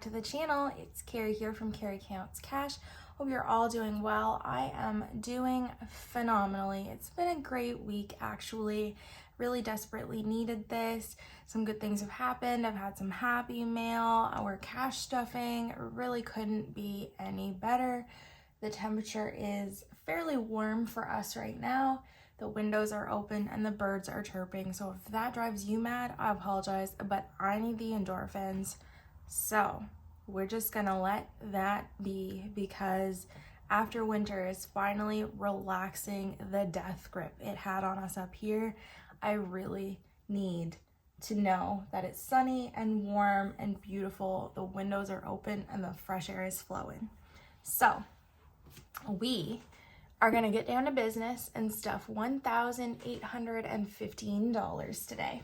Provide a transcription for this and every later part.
to the channel. It's Carrie here from Carrie Counts Cash. Hope you're all doing well. I am doing phenomenally. It's been a great week actually. Really desperately needed this. Some good things have happened. I've had some happy mail. We're cash stuffing. Really couldn't be any better. The temperature is fairly warm for us right now. The windows are open and the birds are chirping. So if that drives you mad, I apologize, but I need the endorphins. So we're just gonna let that be, because after winter is finally relaxing the death grip it had on us up here, I really need to know that it's sunny and warm and beautiful. The windows are open and the fresh air is flowing. So we are gonna get down to business and stuff $1,815 today.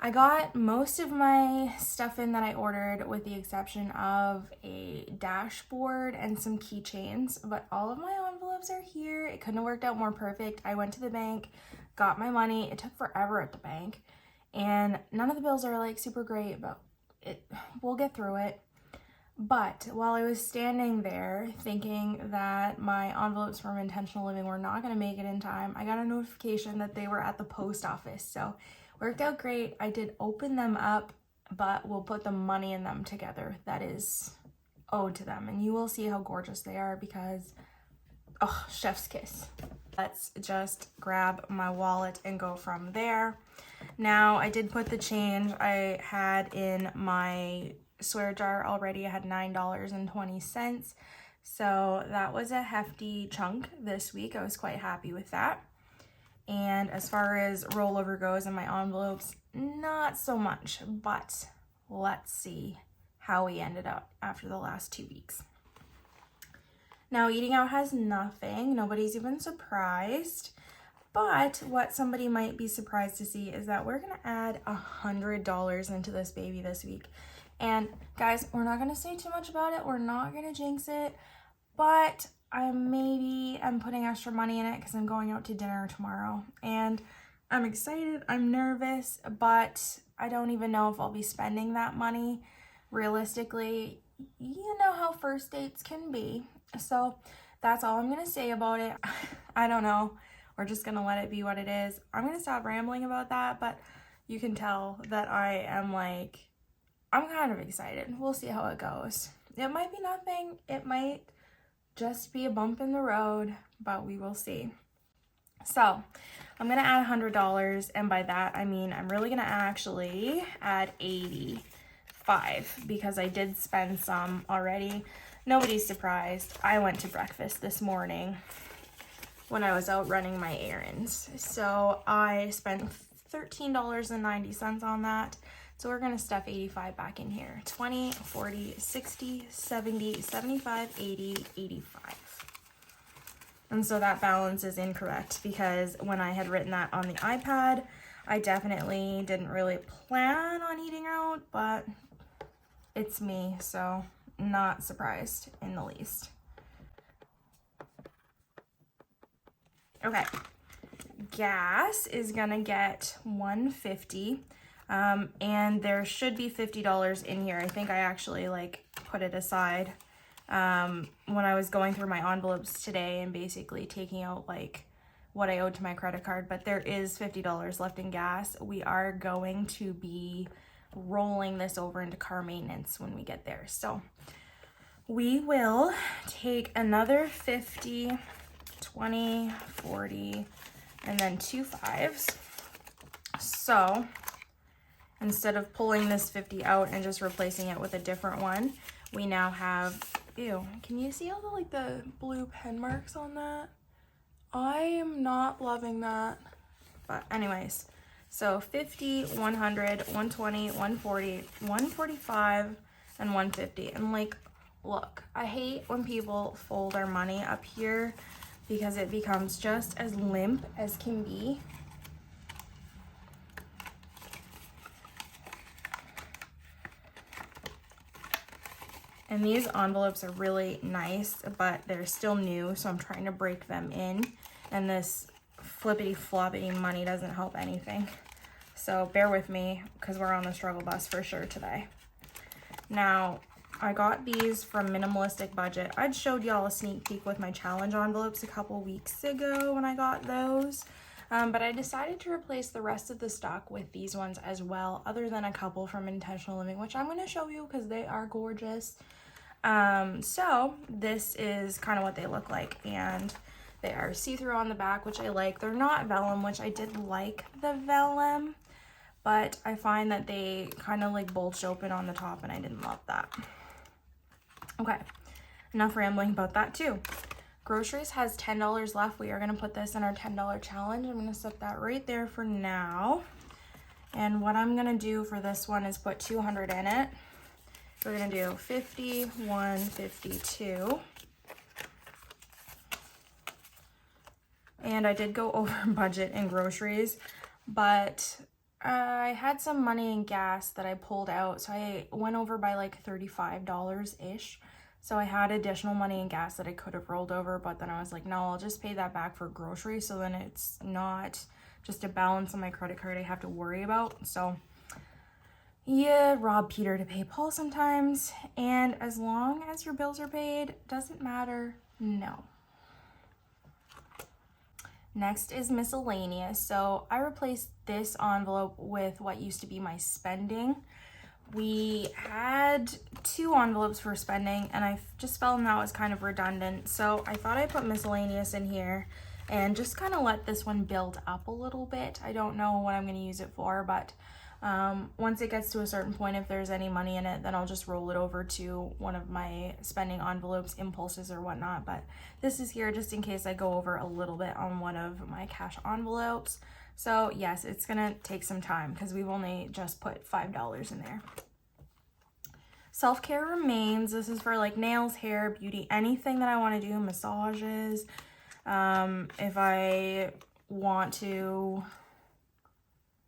I got most of my stuff in that I ordered with the exception of a dashboard and some keychains, but all of my envelopes are here. It couldn't have worked out more perfect. I went to the bank, got my money. It took forever at the bank and none of the bills are like super great, but we'll get through it. But while I was standing there thinking that my envelopes from Intentional Living were not going to make it in time, I got a notification that they were at the post office. So worked out great. I did open them up, but we'll put the money in them together that is owed to them. And you will see how gorgeous they are because, oh, chef's kiss. Let's just grab my wallet and go from there. Now, I did put the change I had in my swear jar already. I had $9.20. So that was a hefty chunk this week. I was quite happy with that. And as far as rollover goes in my envelopes, not so much, but let's see how we ended up after the last 2 weeks. Now, eating out has nothing. Nobody's even surprised. But what somebody might be surprised to see is that we're going to add $100 into this baby this week. And guys, we're not going to say too much about it. We're not going to jinx it, but I'm putting extra money in it because I'm going out to dinner tomorrow. And I'm excited, I'm nervous, but I don't even know if I'll be spending that money. Realistically, you know how first dates can be. So that's all I'm going to say about it. I don't know. We're just going to let it be what it is. I'm going to stop rambling about that, but you can tell that I am I'm kind of excited. We'll see how it goes. It might be nothing. It might just be a bump in the road, but we will see. So I'm going to add $100. And by that, I mean, I'm really going to actually add 85 because I did spend some already. Nobody's surprised. I went to breakfast this morning when I was out running my errands. So I spent $13.90 on that. So we're going to stuff 85 back in here. 20, 40, 60, 70, 75, 80, 85. And so that balance is incorrect because when I had written that on the iPad, I definitely didn't really plan on eating out, but it's me, so not surprised in the least. Okay. Gas is going to get $1.50. And there should be $50 in here. I think I actually put it aside when I was going through my envelopes today and basically taking out what I owed to my credit card, but there is $50 left in gas. We are going to be rolling this over into car maintenance when we get there. So we will take another 50, 20, 40, and then 2 5s. So instead of pulling this 50 out and just replacing it with a different one, we now have, ew, can you see all the blue pen marks on that? I am not loving that. But anyways, so 50, 100, 120, 140, 145, and 150. And look, I hate when people fold their money up here because it becomes just as limp as can be. And these envelopes are really nice, but they're still new, so I'm trying to break them in. And this flippity floppity money doesn't help anything. So bear with me because we're on the struggle bus for sure today. Now, I got these from Minimalistic Budget. I'd showed y'all a sneak peek with my challenge envelopes a couple weeks ago when I got those. But I decided to replace the rest of the stock with these ones as well, other than a couple from Intentional Living, which I'm going to show you because they are gorgeous. So this is kind of what they look like, and they are see-through on the back, which I like. They're not vellum, which I did like the vellum, but I find that they kind of like bulged open on the top, and I didn't love that. Okay, enough rambling about that too. Groceries has $10 left. We are going to put this in our $10 challenge. I'm going to set that right there for now. And what I'm going to do for this one is put 200 in it. We're going to do 50, 152. And I did go over budget in groceries, but I had some money in gas that I pulled out. So I went over by like $35-ish. So I had additional money in gas that I could have rolled over, but then I was like, no, I'll just pay that back for groceries. So then it's not just a balance on my credit card I have to worry about. So yeah, rob Peter to pay Paul sometimes. And as long as your bills are paid, doesn't matter, no. Next is miscellaneous. So I replaced this envelope with what used to be my spending. We had 2 envelopes for spending, and I just felt that was kind of redundant. So I thought I'd put miscellaneous in here and just kind of let this one build up a little bit. I don't know what I'm going to use it for, but once it gets to a certain point, if there's any money in it, then I'll just roll it over to one of my spending envelopes, impulses or whatnot. But this is here just in case I go over a little bit on one of my cash envelopes. So yes, it's gonna take some time because we've only just put $5 in there. Self-care remains. This is for like nails, hair, beauty, anything that I want to do, massages. If I want to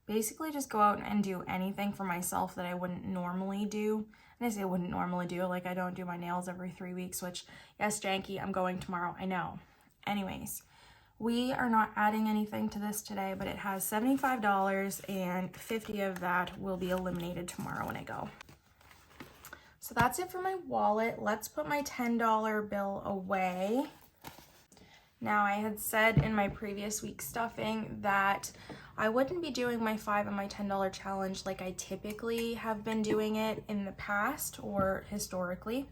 basically just go out and do anything for myself that I wouldn't normally do. And I say wouldn't normally do, like I don't do my nails every 3 weeks, which yes, janky, I'm going tomorrow, I know. Anyways, we are not adding anything to this today, but it has $75 and 50 of that will be eliminated tomorrow when I go. So that's it for my wallet. Let's put my $10 bill away. Now, I had said in my previous week stuffing that I wouldn't be doing my $5 and my $10 challenge like I typically have been doing it in the past or historically.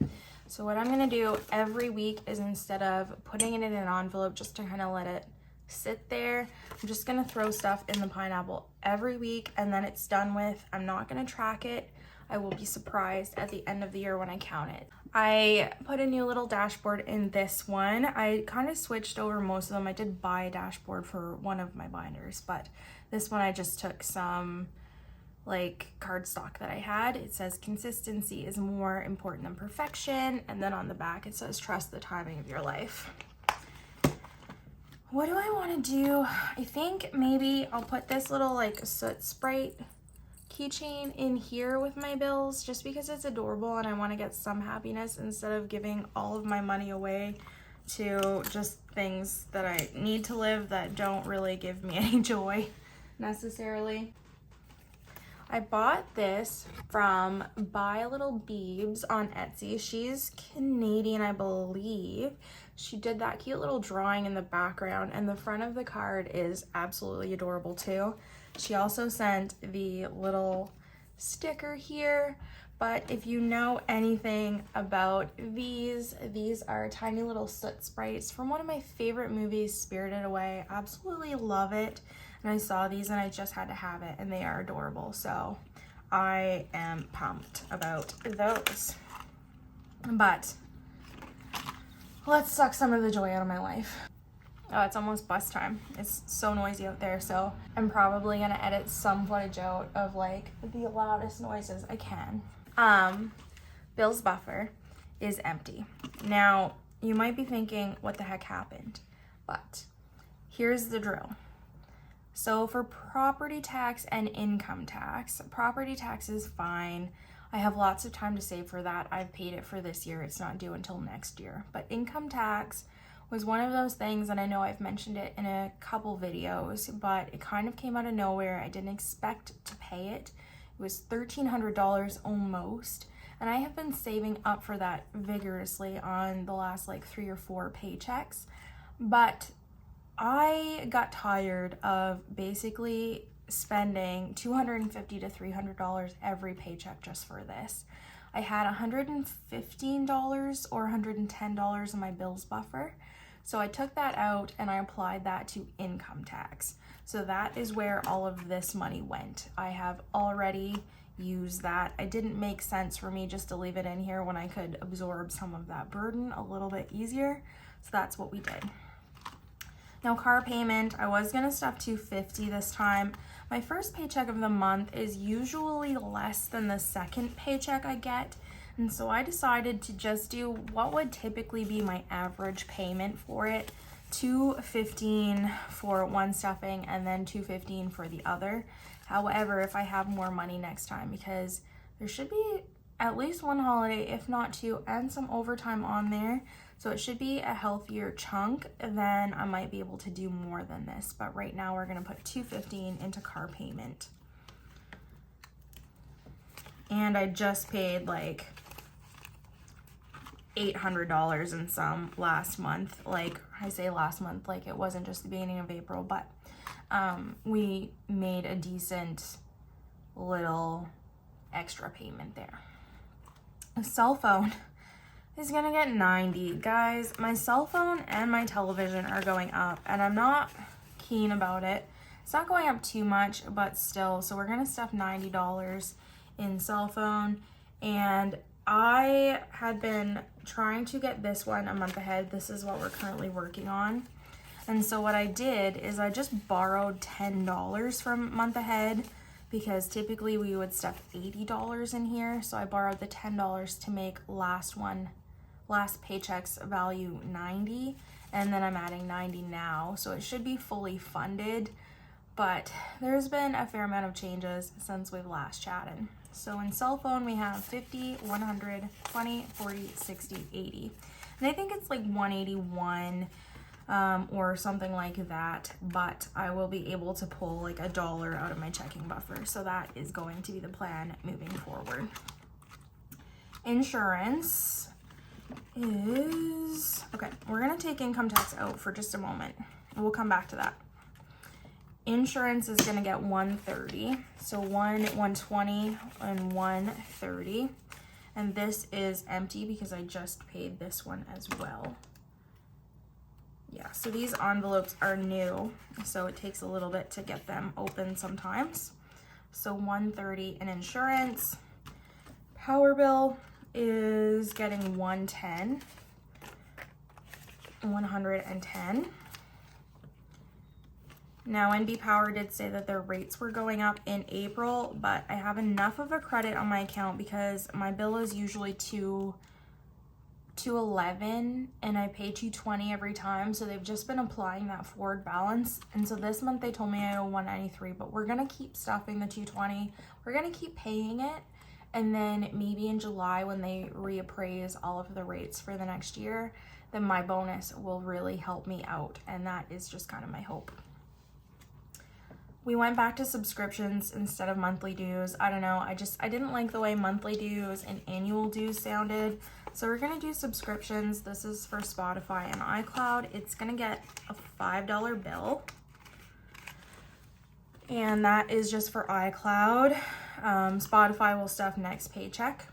So what I'm going to do every week is, instead of putting it in an envelope just to kind of let it sit there, I'm just going to throw stuff in the pineapple every week, and then it's done with. I'm not going to track it. I will be surprised at the end of the year when I count it. I put a new little dashboard in this one. I kind of switched over most of them. I did buy a dashboard for one of my binders, but this one I just took some like cardstock that I had. It says consistency is more important than perfection, and then on the back it says trust the timing of your life. What do I want to do? I think maybe I'll put this little like soot sprite keychain in here with my bills, just because it's adorable and I want to get some happiness instead of giving all of my money away to just things that I need to live that don't really give me any joy necessarily. I bought this from Buy a Little Beebs on Etsy. She's Canadian, I believe. She did that cute little drawing in the background, and the front of the card is absolutely adorable too. She also sent the little sticker here, but if you know anything about these are tiny little soot sprites from one of my favorite movies, Spirited Away. Absolutely love it. And I saw these and I just had to have it, and they are adorable. So I am pumped about those. But let's suck some of the joy out of my life. Oh, it's almost bus time. It's so noisy out there, so I'm probably gonna edit some footage out of like the loudest noises I can. Bill's buffer is empty. Now, you might be thinking, what the heck happened? But here's the drill. So for property tax and income tax, property tax is fine. I have lots of time to save for that. I've paid it for this year. It's not due until next year. But income tax was one of those things, and I know I've mentioned it in a couple videos, but it kind of came out of nowhere. I didn't expect to pay it. It was $1,300 almost, And I have been saving up for that vigorously on the last like 3 or 4 paychecks. But I got tired of basically spending $250 to $300 every paycheck just for this. I had $115 or $110 in my bills buffer. So I took that out and I applied that to income tax. So that is where all of this money went. I have already used that. It didn't make sense for me just to leave it in here when I could absorb some of that burden a little bit easier. So that's what we did. Now car payment, I was gonna stuff $250 this time. My first paycheck of the month is usually less than the second paycheck I get. And so I decided to just do what would typically be my average payment for it, $215 for one stuffing and then $215 for the other. However, if I have more money next time, because there should be at least one holiday, if not 2, and some overtime on there. So it should be a healthier chunk, then I might be able to do more than this. But right now we're gonna put $215 into car payment. And I just paid like $800 in some last month. Like I say last month, like it wasn't just the beginning of April, but we made a decent little extra payment there. A cell phone is gonna get $90. Guys, my cell phone and my television are going up and I'm not keen about it. It's not going up too much, but still, so we're gonna stuff $90 in cell phone. And I had been trying to get this one a month ahead. This is what we're currently working on. And so what I did is I just borrowed $10 from month ahead, because typically we would stuff $80 in here. So I borrowed the $10 to make last paycheck's value $90, and then I'm adding $90 now. So it should be fully funded, but there's been a fair amount of changes since we've last chatted. So in cell phone, we have 50, 100, 20, 40, 60, 80. And I think it's like 181 or something like that, but I will be able to pull like $1 out of my checking buffer. So that is going to be the plan moving forward. Insurance is, okay, we're gonna take income tax out for just a moment. We'll come back to that. Insurance is gonna get $130, so 120 and 130, and this is empty because I just paid this one as well. Yeah, so these envelopes are new, so it takes a little bit to get them open sometimes. So 130 in insurance. Power bill is getting 110, 110. Now, NB Power did say that their rates were going up in April, but I have enough of a credit on my account because my bill is usually $211 and I pay $220 every time. So they've just been applying that forward balance. And so this month they told me I owe $193, but we're gonna keep stuffing the $220. We're gonna keep paying it. And then maybe in July when they reappraise all of the rates for the next year, then my bonus will really help me out. And that is just kind of my hope. We went back to subscriptions instead of monthly dues. I don't know, I didn't like the way monthly dues and annual dues sounded. So we're gonna do subscriptions. This is for Spotify and iCloud. It's gonna get a $5 bill. And that is just for iCloud. Spotify will stuff next paycheck.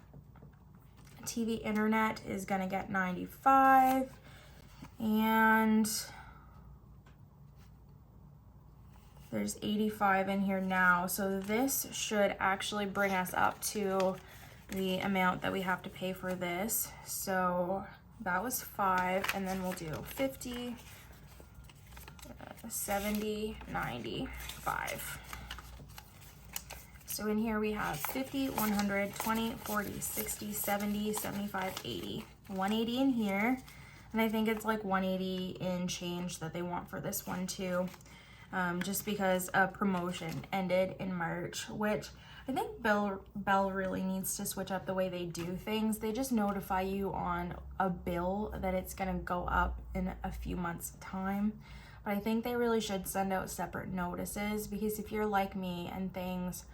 TV internet is gonna get $95. And there's $85 in here now. So this should actually bring us up to the amount that we have to pay for this. So that was $5, and then we'll do 50, 70, 90, 5. So in here we have 50, 100, 20, 40, 60, 70, 75, 80. 180 in here. And I think it's like 180 in change that they want for this one too. Just because a promotion ended in March, which I think Bell really needs to switch up the way they do things. They just notify you on a bill that it's gonna go up in a few months' time. But I think they really should send out separate notices, because if you're like me and things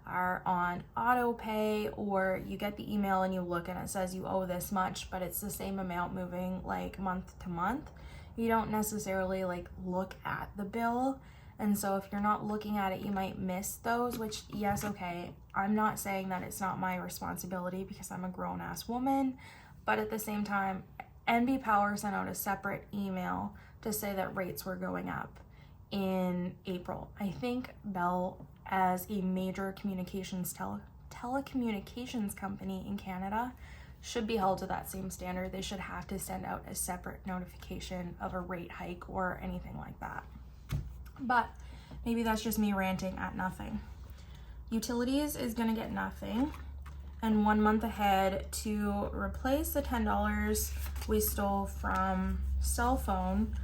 are on auto pay, or you get the email and you look and it says you owe this much, but it's the same amount moving like month to month. You don't necessarily like look at the bill. And so if you're not looking at it, you might miss those, which, yes, okay, I'm not saying that it's not my responsibility because I'm a grown-ass woman, but at the same time, NB Power sent out a separate email to say that rates were going up in April. I think Bell, as a major telecommunications company in Canada, should be held to that same standard. They should have to send out a separate notification of a rate hike or anything like that. But maybe that's just me ranting at nothing. Utilities is going to get nothing. And 1 month ahead to replace the $10 we stole from cell phone,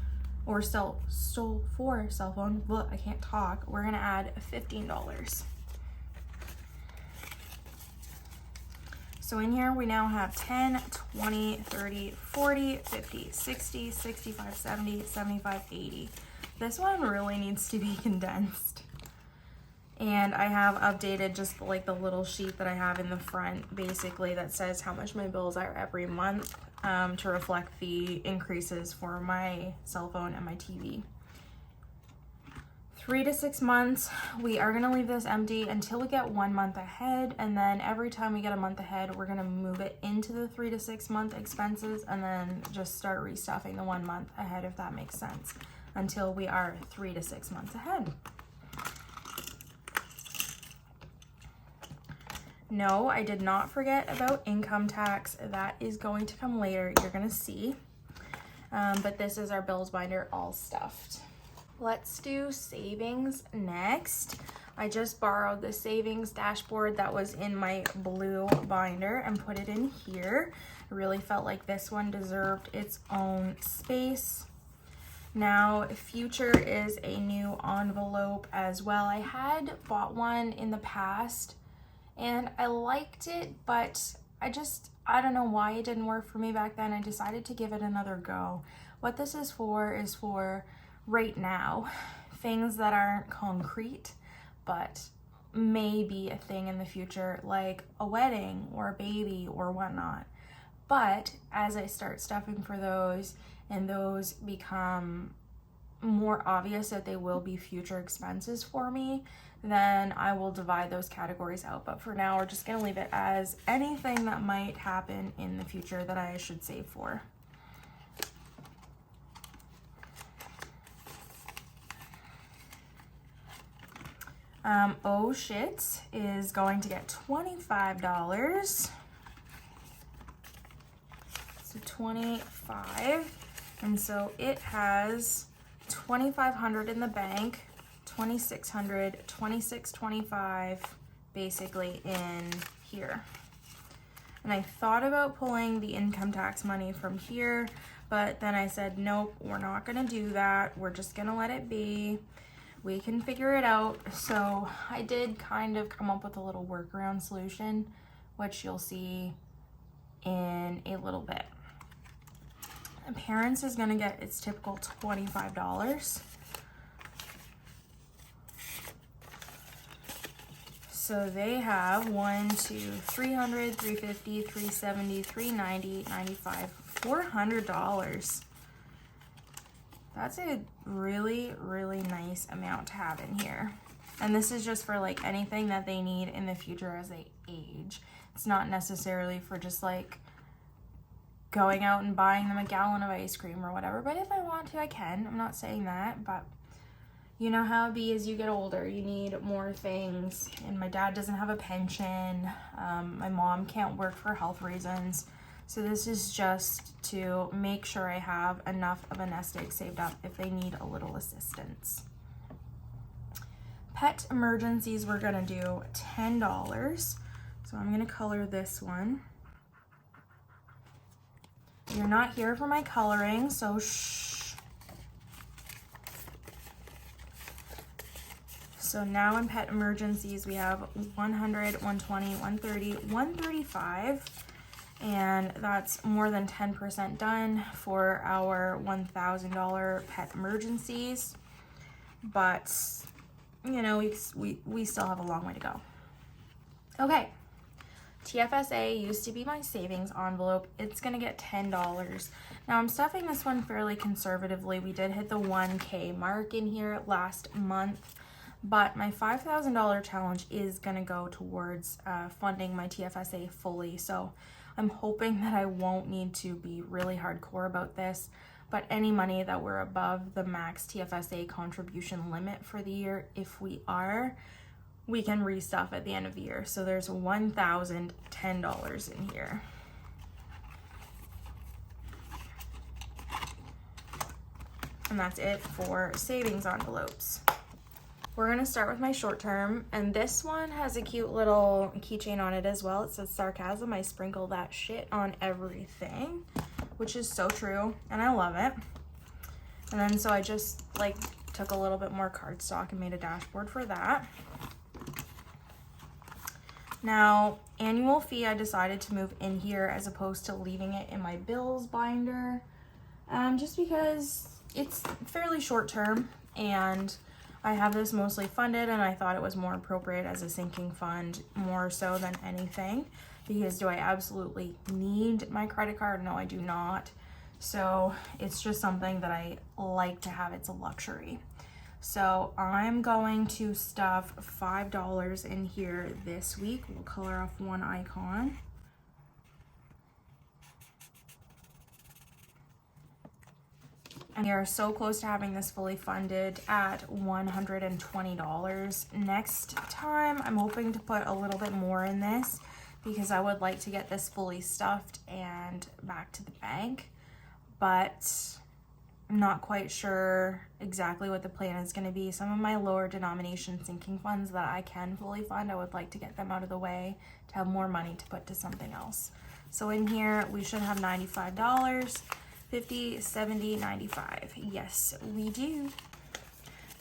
or stole for cell phone, but I can't talk, we're gonna add $15. So in here we now have 10, 20, 30, 40, 50, 60, 65, 70, 75, 80. This one really needs to be condensed. And I have updated just like the little sheet that I have in the front, basically, that says how much my bills are every month, to reflect the increases for my cell phone and my TV. 3 to 6 months, we are gonna leave this empty until we get 1 month ahead, and then every time we get a month ahead, we're gonna move it into the 3 to 6 month expenses, and then just start restuffing the 1 month ahead, if that makes sense, until we are 3 to 6 months ahead. No, I did not forget about income tax. That is going to come later. You're going to see. But this is our bills binder all stuffed. Let's do savings next. I just borrowed the savings dashboard that was in my blue binder and put it in here. I really felt like this one deserved its own space. Now, Future is a new envelope as well. I had bought one in the past and I liked it, but I don't know why it didn't work for me back then. I decided to give it another go. What this is for right now, things that aren't concrete, but may be a thing in the future, like a wedding or a baby or whatnot. But as I start stuffing for those and those become more obvious that they will be future expenses for me, then I will divide those categories out. But for now, we're just gonna leave it as anything that might happen in the future that I should save for. Oh shit is going to get $25. So 25, and so it has 2,500 in the bank, 2,600, 2,625 basically in here. And I thought about pulling the income tax money from here, but then I said, nope, we're not gonna do that. We're just gonna let it be. We can figure it out. So I did kind of come up with a little workaround solution, which you'll see in a little bit. Parents is gonna get its typical $25. So they have 1, 2, 300, 350, 370, 390, 95, $400. That's a really, really nice amount to have in here. And this is just for like anything that they need in the future as they age. It's not necessarily for just like going out and buying them a gallon of ice cream or whatever, but if I want to, I can. I'm not saying that, but you know how it be as you get older, you need more things. And my dad doesn't have a pension. My mom can't work for health reasons. So this is just to make sure I have enough of a nest egg saved up if they need a little assistance. Pet emergencies, we're gonna do $10. So I'm gonna color this one. You're not here for my coloring, so shh. So now in pet emergencies, we have 100, 120, 130, 135, and that's more than 10% done for our $1,000 pet emergencies. But, you know, we still have a long way to go. Okay, TFSA used to be my savings envelope. It's gonna get $10. Now I'm stuffing this one fairly conservatively. We did hit the 1K mark in here last month, but my $5,000 challenge is gonna go towards funding my TFSA fully. So I'm hoping that I won't need to be really hardcore about this, but any money that we're above the max TFSA contribution limit for the year, if we are, we can restuff at the end of the year. So there's $1,010 in here. And that's it for savings envelopes. We're gonna start with my short term, and this one has a cute little keychain on it as well. It says sarcasm, I sprinkle that shit on everything, which is so true, and I love it. And then so I just like took a little bit more cardstock and made a dashboard for that. Now, annual fee, I decided to move in here as opposed to leaving it in my bills binder, just because it's fairly short term and I have this mostly funded, and I thought it was more appropriate as a sinking fund more so than anything, because do I absolutely need my credit card? No, I do not. So it's just something that I like to have. It's a luxury. So I'm going to stuff $5 in here this week. We'll color off one icon. And we are so close to having this fully funded at $120. Next time, I'm hoping to put a little bit more in this because I would like to get this fully stuffed and back to the bank, but I'm not quite sure exactly what the plan is going to be. Some of my lower denomination sinking funds that I can fully fund, I would like to get them out of the way to have more money to put to something else. So in here, we should have $95, 50, 70, 95. Yes, we do.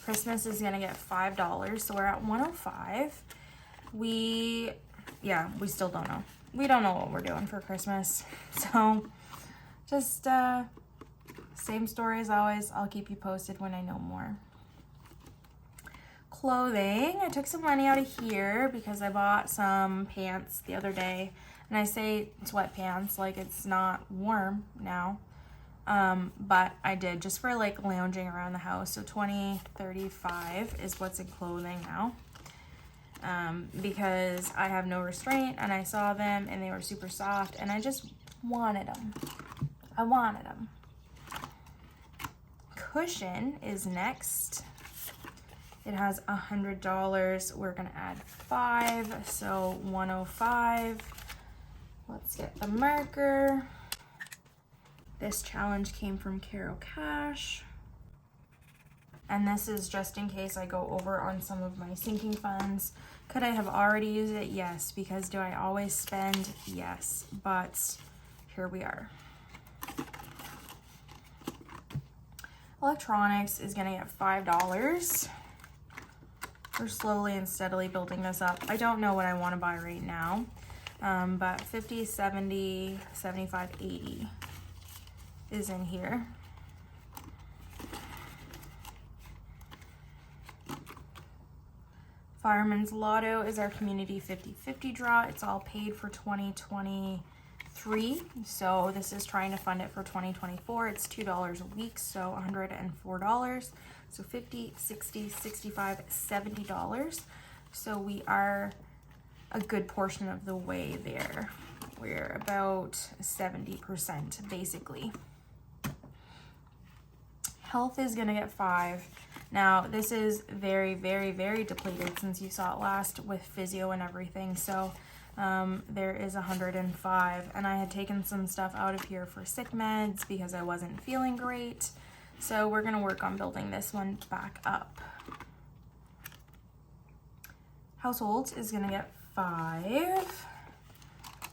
Christmas is going to get $5, so we're at 105. We still don't know. We don't know what we're doing for Christmas. So just same story as always. I'll keep you posted when I know more. Clothing. I took some money out of here because I bought some pants the other day. And I say sweatpants like it's not warm now. But I did just for like lounging around the house. So $20.35 is what's in clothing now. Because I have no restraint and I saw them and they were super soft and I just wanted them. I wanted them. Cushion is next. It has $100. We're gonna add 5, so 105. Let's get the marker. This challenge came from Carol Cash. And this is just in case I go over on some of my sinking funds. Could I have already used it? Yes. Because do I always spend? Yes. But here we are. Electronics is gonna get $5. We're slowly and steadily building this up. I don't know what I want to buy right now, but 50, 70, 75, 80 is in here. Fireman's Lotto is our community 50/50 draw. It's all paid for 2023, so this is trying to fund it for 2024. It's $2 a week, so $104. So $50, $60, $65, $70. So we are a good portion of the way there. We're about 70% basically. Health is gonna get 5. Now this is very, very, very depleted since you saw it last with physio and everything. So there is 105, and I had taken some stuff out of here for sick meds because I wasn't feeling great. So we're gonna work on building this one back up. Households is gonna get 5.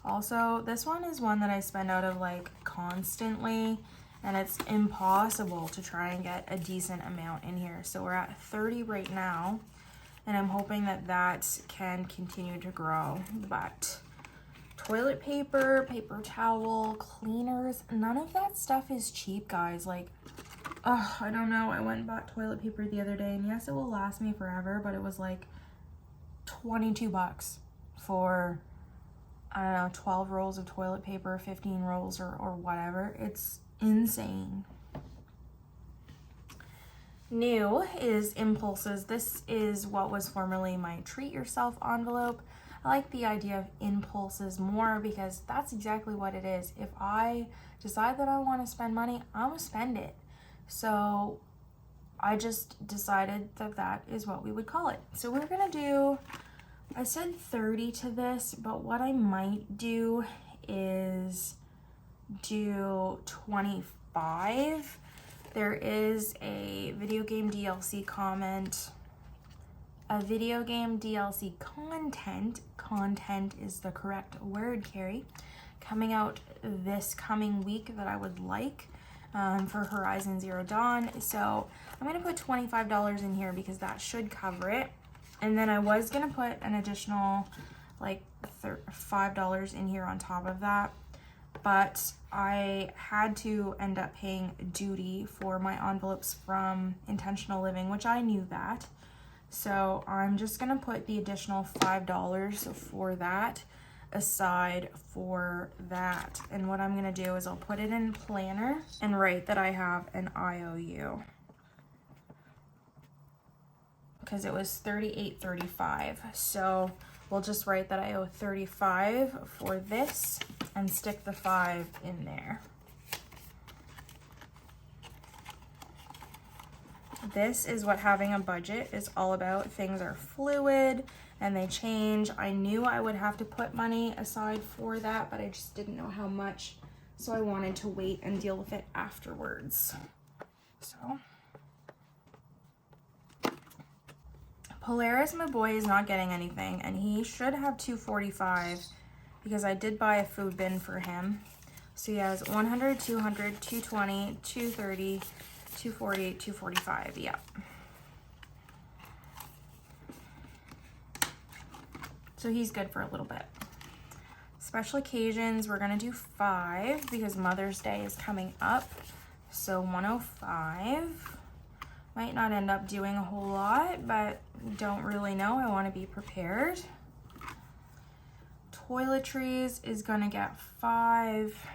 Also, this one is one that I spend out of like constantly, and it's impossible to try and get a decent amount in here. So we're at 30 right now, and I'm hoping that that can continue to grow. But toilet paper, paper towel, cleaners, none of that stuff is cheap, guys. Like, oh, I don't know. I went and bought toilet paper the other day, and yes, it will last me forever, but it was like $22. for, I don't know, 12 rolls of toilet paper, 15 rolls or whatever. It's insane. New is Impulses. This is what was formerly my Treat Yourself envelope. I like the idea of Impulses more because that's exactly what it is. If I decide that I want to spend money, I'm gonna spend it. So I just decided that that is what we would call it. So we're gonna do, I said 30 to this, but what I might do is do 25. There is a video game DLC comment, a video game DLC content is the correct word, Carrie, coming out this coming week that I would like for Horizon Zero Dawn. So I'm gonna put $25 in here because that should cover it. And then I was gonna put an additional like $5 in here on top of that, but I had to end up paying duty for my envelopes from Intentional Living, which I knew that. So I'm just gonna put the additional $5 for that aside for that. And what I'm gonna do is I'll put it in Planner and write that I have an IOU, because it was $38.35. So we'll just write that I owe $35 for this and stick the 5 in there. This is what having a budget is all about. Things are fluid and they change. I knew I would have to put money aside for that, but I just didn't know how much. So I wanted to wait and deal with it afterwards. So Polaris, my boy, is not getting anything, and he should have $245 because I did buy a food bin for him. So he has 100, 200, 220, 230, 240, 245. Yep. So he's good for a little bit. Special occasions, we're gonna do 5 because Mother's Day is coming up. So 105. Might not end up doing a whole lot, but don't really know. I want to be prepared. Toiletries is gonna get 5.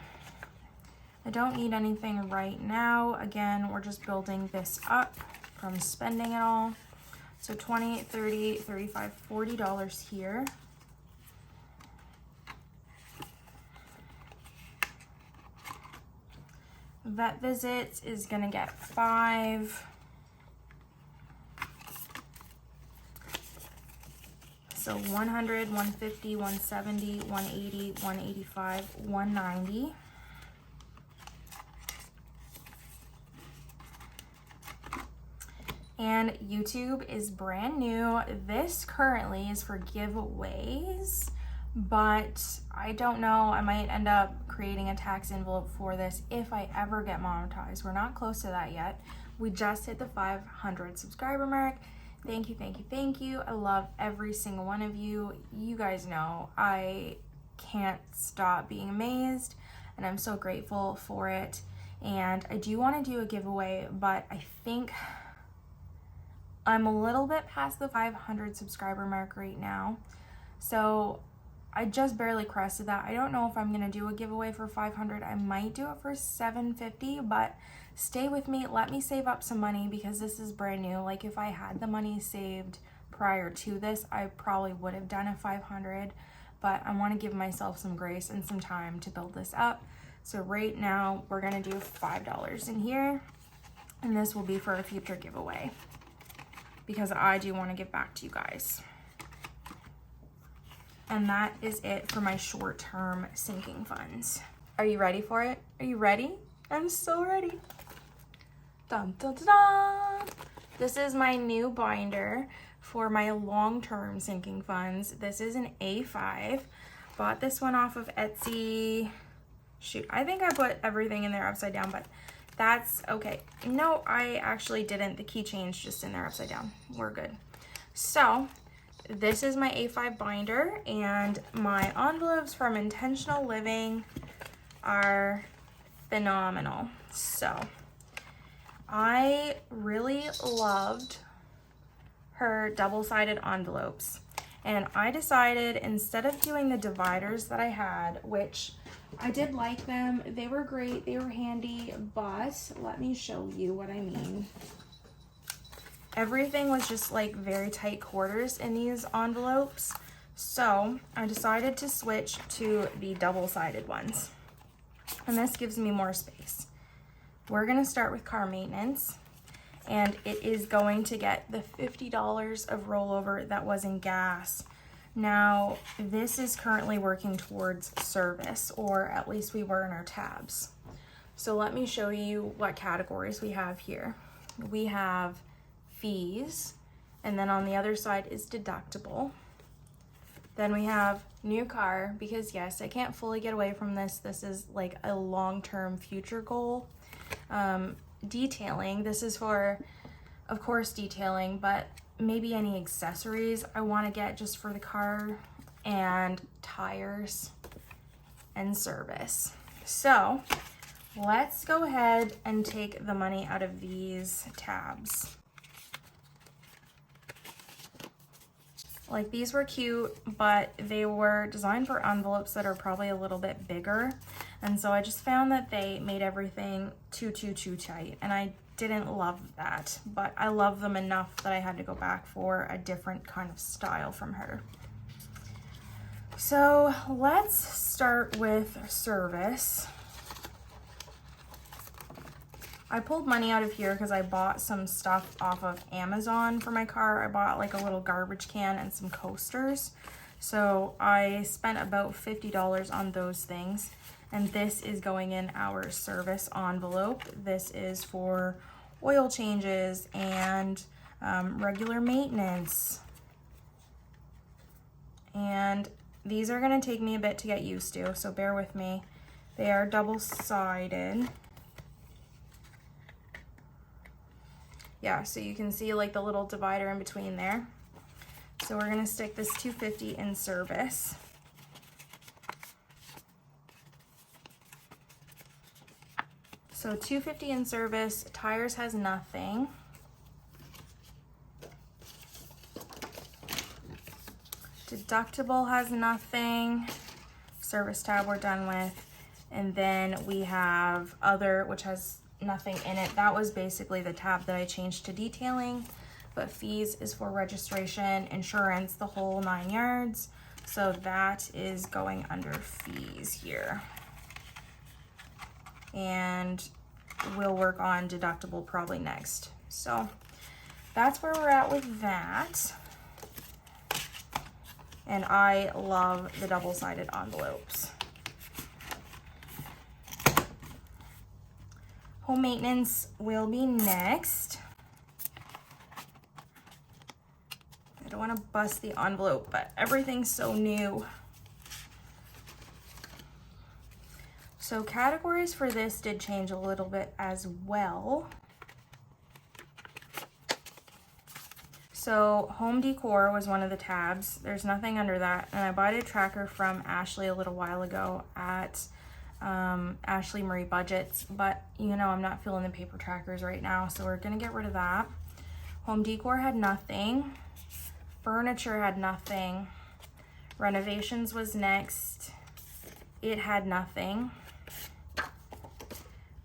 I don't need anything right now. Again, we're just building this up from spending it all. So 20, 30, 35, $40 here. Vet visits is gonna get 5. So 100, 150, 170, 180, 185, 190. And YouTube is brand new. This currently is for giveaways, but I don't know. I might end up creating a tax envelope for this if I ever get monetized. We're not close to that yet. We just hit the 500 subscriber mark. Thank you, thank you, thank you. I love every single one of you. You guys know I can't stop being amazed, and I'm so grateful for it. And I do want to do a giveaway, but I think I'm a little bit past the 500 subscriber mark right now. So I just barely crested that. I don't know if I'm gonna do a giveaway for 500. I might do it for 750, but stay with me. Let me save up some money because this is brand new. Like if I had the money saved prior to this, I probably would have done a 500, but I want to give myself some grace and some time to build this up. So right now we're gonna do $5 in here, and this will be for a future giveaway because I do want to give back to you guys. And that is it for my short-term sinking funds. Are you ready for it? Are you ready? I'm so ready. Dun, dun, dun, dun. This is my new binder for my long-term sinking funds. This is an A5. Bought this one off of Etsy. Shoot, I think I put everything in there upside down, but that's okay. No, I actually didn't. The keychain's just in there upside down. We're good. So this is my A5 binder, and my envelopes from Intentional Living are phenomenal. So I really loved her double-sided envelopes, And I decided, instead of doing the dividers that I had, which I did like them, they were great, they were handy, but let me show you what I mean. Everything was just like very tight quarters in these envelopes. So I decided to switch to the double-sided ones. And this gives me more space. We're gonna start with car maintenance, and it is going to get the $50 of rollover that was in gas. Now, this is currently working towards service, or at least we were in our tabs. So let me show you what categories we have here. We have fees, and then on the other side is deductible. Then we have new car, because yes, I can't fully get away from this. This is like a long-term future goal. Detailing, this is for, of course, detailing, but maybe any accessories I want to get just for the car, and tires and service. So let's go ahead and take the money out of these tabs. Like, these were cute, but they were designed for envelopes that are probably a little bit bigger. And so I just found that they made everything too tight. And I didn't love that, but I love them enough that I had to go back for a different kind of style from her. So let's start with service. I pulled money out of here because I bought some stuff off of Amazon for my car. I bought like a little garbage can and some coasters. So I spent about $50 on those things. And this is going in our service envelope. This is for oil changes and regular maintenance. And these are gonna take me a bit to get used to, so bear with me. They are double-sided. Yeah, so you can see like the little divider in between there. So we're gonna stick this $250 in service. So $250 in service, tires has nothing. Deductible has nothing. Service tab we're done with. And then we have other, which has nothing in it. That was basically the tab that I changed to detailing, but fees is for registration, insurance, the whole 9 yards. So that is going under fees here. And we'll work on deductible probably next. So that's where we're at with that. And I love the double-sided envelopes. Home maintenance will be next. I don't want to bust the envelope, but everything's so new. So categories for this did change a little bit as well. So home decor was one of the tabs. There's nothing under that. And I bought a tracker from Ashley a little while ago at Ashley Marie Budgets, but you know, I'm not feeling the paper trackers right now, so we're gonna get rid of that. Home decor had nothing. Furniture had nothing. Renovations was next. It had nothing.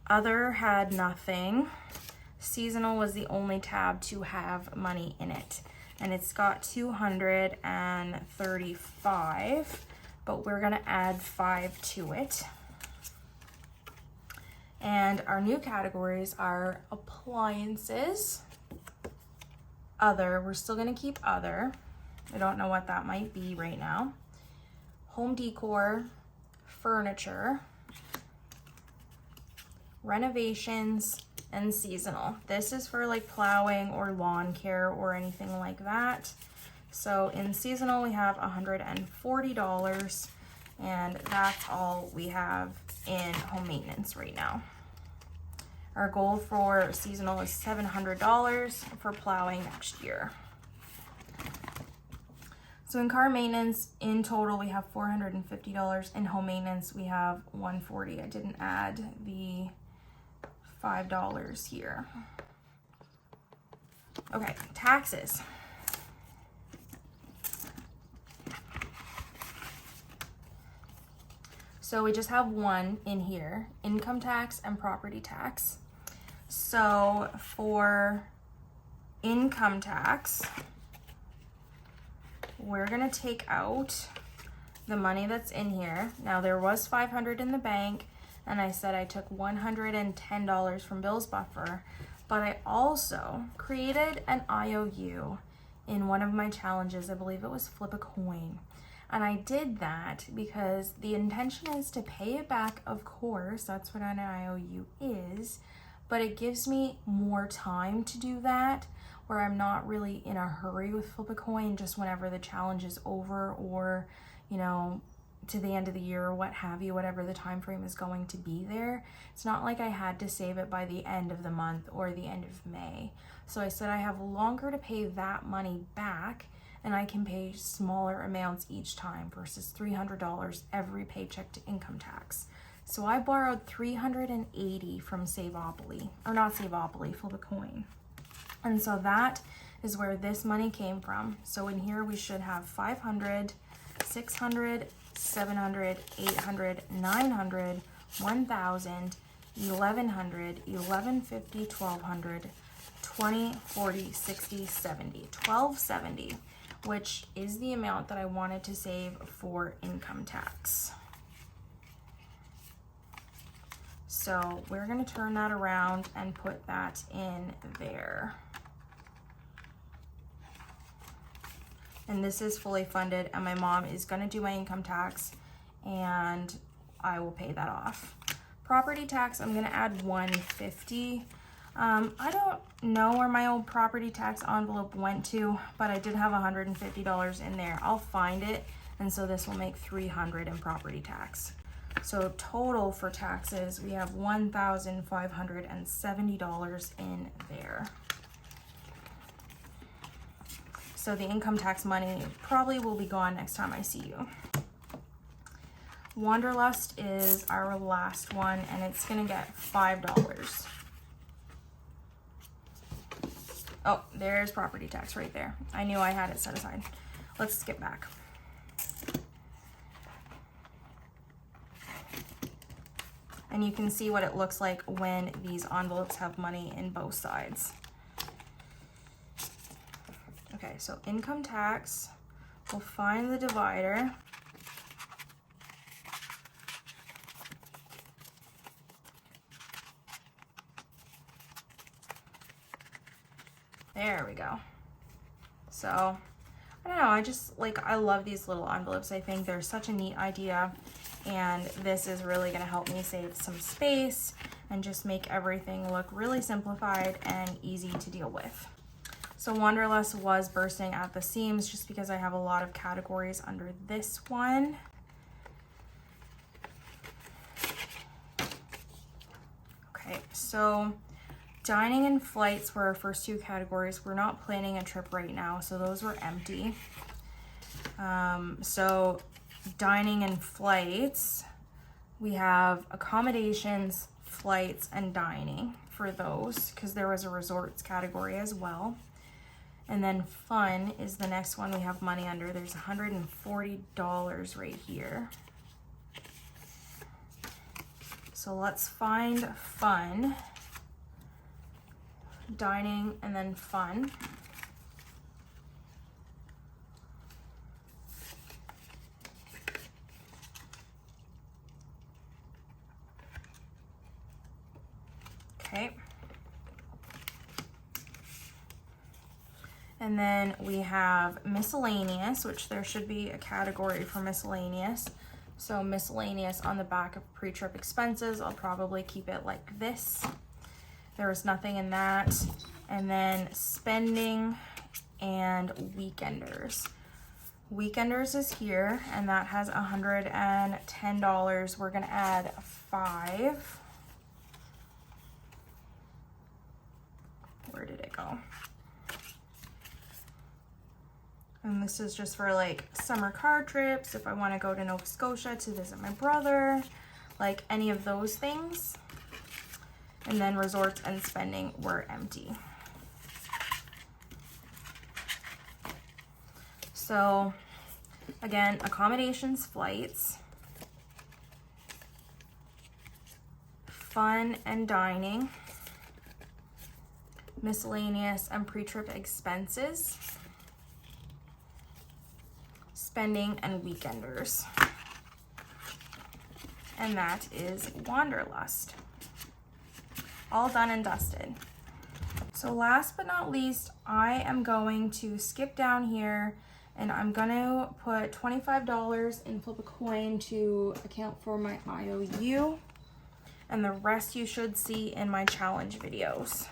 Other had nothing. Seasonal was the only tab to have money in it, and it's got 235, but we're gonna add 5 to it. And our new categories are appliances, other, we're still gonna keep other. I don't know what that might be right now. Home decor, furniture, renovations, and seasonal. This is for like plowing or lawn care or anything like that. So in seasonal we have $140, and that's all we have in home maintenance right now. Our goal for seasonal is $700 for plowing next year. So in car maintenance, in total we have $450. In home maintenance we have $140. I didn't add the $5 here. Okay, taxes. So we just have one in here, income tax and property tax. So for income tax, we're gonna take out the money that's in here. Now there was $500 in the bank, and I said I took $110 from Bill's buffer, but I also created an IOU in one of my challenges. I believe it was flip a coin. And I did that because the intention is to pay it back, of course, that's what an IOU is, but it gives me more time to do that, where I'm not really in a hurry with flip a coin, just whenever the challenge is over, or, you know, to the end of the year or what have you, whatever the time frame is going to be there. It's not like I had to save it by the end of the month or the end of May. So I said I have longer to pay that money back, and I can pay smaller amounts each time versus $300 every paycheck to income tax. So I borrowed $380 from Saveopoly, or not Saveopoly, flip a coin. And so that is where this money came from. So in here we should have 500, 600, 700, 800, 900, 1,000, 1,100, 1,150, 1,200, 20, 40, 60, 70, 1,270, which is the amount that I wanted to save for income tax. So we're gonna turn that around and put that in there. And this is fully funded, and my mom is gonna do my income tax, and I will pay that off. Property tax, I'm gonna add $150. I don't know where my old property tax envelope went to, but I did have $150 in there. I'll find it, and so this will make $300 in property tax. So total for taxes, we have $1,570 in there. So the income tax money probably will be gone next time I see you. Wanderlust is our last one, and it's gonna get $5. Oh, there's property tax right there. I knew I had it set aside. Let's skip back. And you can see what it looks like when these envelopes have money in both sides. Okay, so income tax, we'll find the divider. There we go. So, I don't know, I love these little envelopes. I think they're such a neat idea, and this is really gonna help me save some space and just make everything look really simplified and easy to deal with. So Wanderlust was bursting at the seams just because I have a lot of categories under this one. Okay, so dining and flights were our first two categories. We're not planning a trip right now, so those were empty. So dining and flights, we have accommodations, flights, and dining for those, because there was a resorts category as well. And then fun is the next one we have money under. There's $140 right here. So let's find fun, dining, and then fun. Okay. And then we have miscellaneous, which there should be a category for miscellaneous. So miscellaneous on the back of pre-trip expenses, I'll probably keep it like this. There was nothing in that. And then spending and weekenders. Weekenders is here, and that has $110. We're gonna add 5. Where did it go? And this is just for like summer car trips, if I want to go to Nova Scotia to visit my brother, like any of those things. And then resorts and spending were empty. So again, accommodations, flights. fun and dining, miscellaneous and pre-trip expenses, spending and weekenders. And that is Wanderlust. All done and dusted. So last but not least, I am going to skip down here and I'm gonna put $25 and flip a coin to account for my IOU. And the rest you should see in my challenge videos.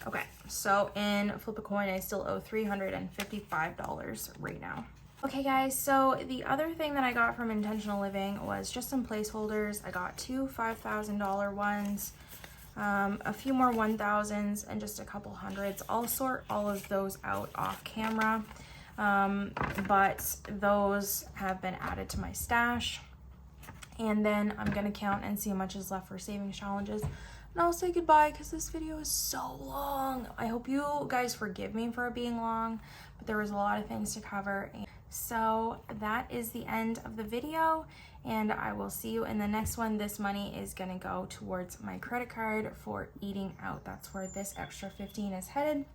Okay, so in flip a coin, I still owe $355 right now. Okay guys, so the other thing that I got from Intentional Living was just some placeholders. I got two $5,000 ones, a few more 1,000s, and just a couple hundreds. I'll sort all of those out off camera, but those have been added to my stash. And then I'm gonna count and see how much is left for savings challenges. And I'll say goodbye because this video is so long. I hope you guys forgive me for it being long, but there was a lot of things to cover. So that is the end of the video, and I will see you in the next one. This money is gonna go towards my credit card for eating out. That's where this extra 15 is headed.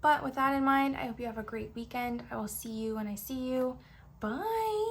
But with that in mind, I hope you have a great weekend. I will see you when I see you. Bye.